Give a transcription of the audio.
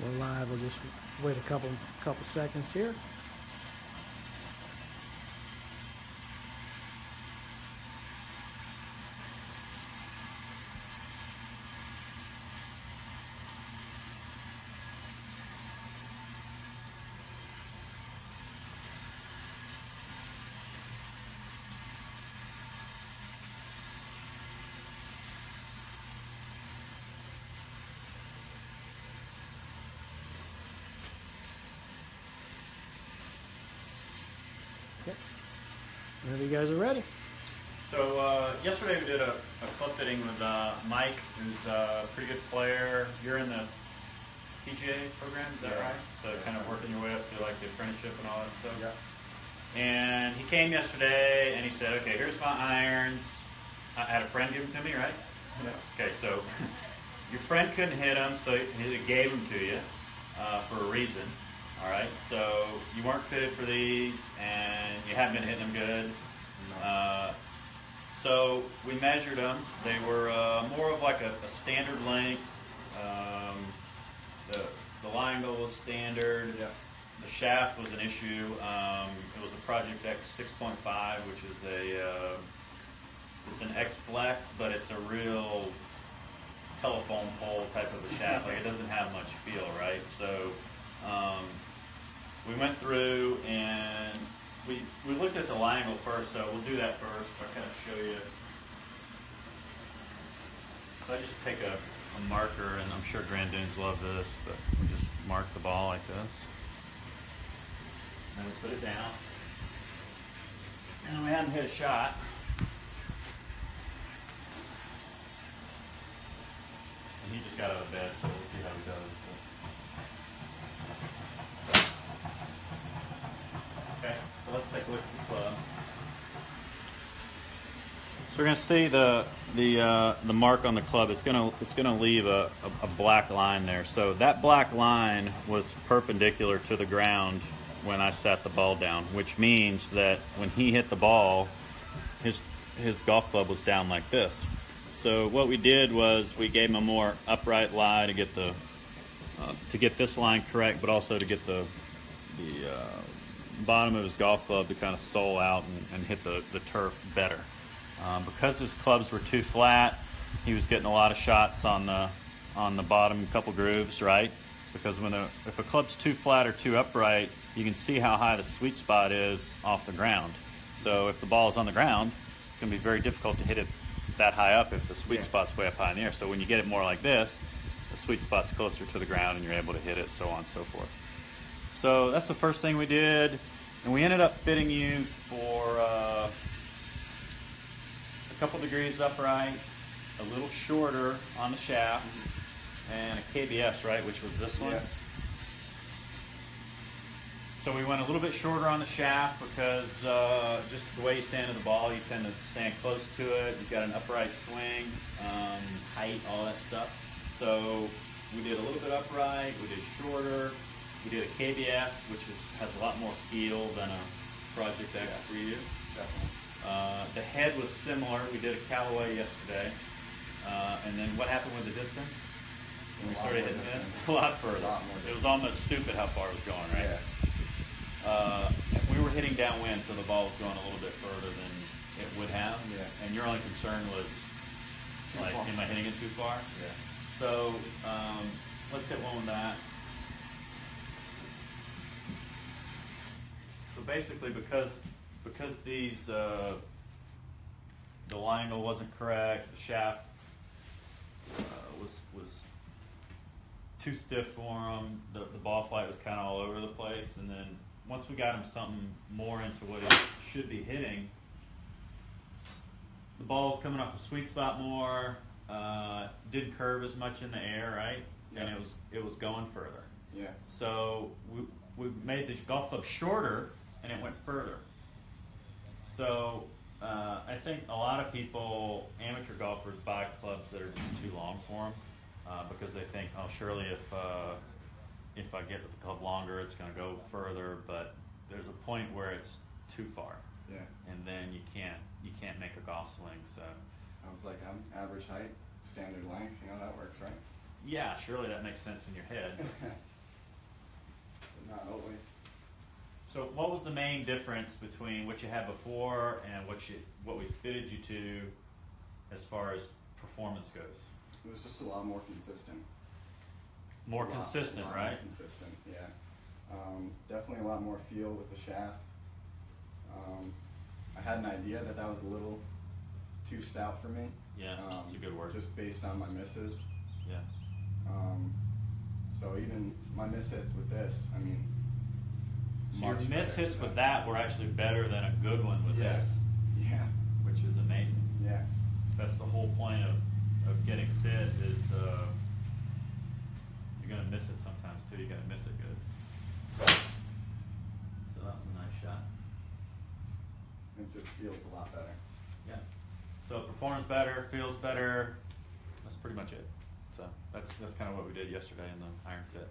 We're live. We'll just wait a couple seconds here. Okay. Whenever you guys are ready. So yesterday we did a club fitting with Mike, who's a pretty good player. You're in the PGA program, is that right? So kind of working your way up to like the apprenticeship and all that stuff. Yeah. And he came yesterday and he said, "Okay, here's my irons." I had a friend give them to me, right? Yeah. Okay, so your friend couldn't hit them, so he gave them to you for a reason. All right, so you weren't fitted for these, and you haven't been hitting them good. No. So we measured them. They were more of like a standard length. The line angle was standard. Yeah. The shaft was an issue. It was a Project X 6.5, which is it's an X Flex, but it's a real telephone pole type of a shaft. Like it doesn't have much feel, right? So we went through and we looked at the line angle first. So we'll do that first. I'll kind of show you. So I just take a marker, and I'm sure Grandoons love this, but we just mark the ball like this. And we put it down. And we hadn't hit a shot. And he just got out of bed, so we'll see how he does. Okay, so let's take a look at the club. So we're going to see the mark on the club. It's going to leave a black line there. So that black line was perpendicular to the ground when I sat the ball down, which means that when he hit the ball, his golf club was down like this. So what we did was we gave him a more upright lie to get this line correct, but also to get the bottom of his golf club to kind of sole out and hit the turf better. Because his clubs were too flat, he was getting a lot of shots on the bottom couple grooves, right? Because if a club's too flat or too upright, you can see how high the sweet spot is off the ground. So if the ball is on the ground, it's going to be very difficult to hit it that high up if the sweet spot's way up high in the air. So when you get it more like this, the sweet spot's closer to the ground and you're able to hit it, so on and so forth. So that's the first thing we did. And we ended up fitting you for a couple degrees upright, a little shorter on the shaft, and a KBS, right, which was this one. Yeah. So we went a little bit shorter on the shaft because just the way you stand to the ball, you tend to stand close to it. You've got an upright swing, height, all that stuff. So we did a little bit upright, we did shorter, we did a KBS, which has a lot more feel than a Project X for you. Definitely. The head was similar. We did a Callaway yesterday. And then what happened with the distance? When we started hitting this? A lot further. It was almost stupid how far it was going, right? Yeah. We were hitting downwind, so the ball was going a little bit further than it would have. Yeah. And your only concern was, like, am I hitting it too far? Yeah. So let's hit one with that. So basically, because these the line angle wasn't correct, the shaft was too stiff for him. The ball flight was kind of all over the place, and then once we got him something more into what he should be hitting, the ball was coming off the sweet spot more. Didn't curve as much in the air, right? Yeah. And it was going further. Yeah. So we made the golf club shorter, and it went further. So I think a lot of people, amateur golfers, buy clubs that are just too long for them because they think, oh, surely if I get the club longer, it's going to go further. But there's a point where it's too far, Yeah. and then you can't make a golf swing. So I was like, I'm average height, standard length. You know that works, right? yeah, surely that makes sense in your head. not always. So what was the main difference between what you had before and what we fitted you to as far as performance goes? It was just a lot more consistent. More A lot consistent, more right? Consistent, yeah. Definitely a lot more feel with the shaft. I had an idea that was a little too stout for me. Yeah, that's a good word. Just based on my misses. Yeah. So even my miss hits with this, I mean, So your much miss better, hits so- with that were actually better than a good one with Yeah. this, Yeah, which is amazing. yeah. That's the whole point of getting fit is you're gonna miss it sometimes too. You're gonna miss it good. So that was a nice shot. It just feels a lot better. Yeah. So performs better, feels better. That's pretty much it. So that's kind of what we did yesterday in the iron fit.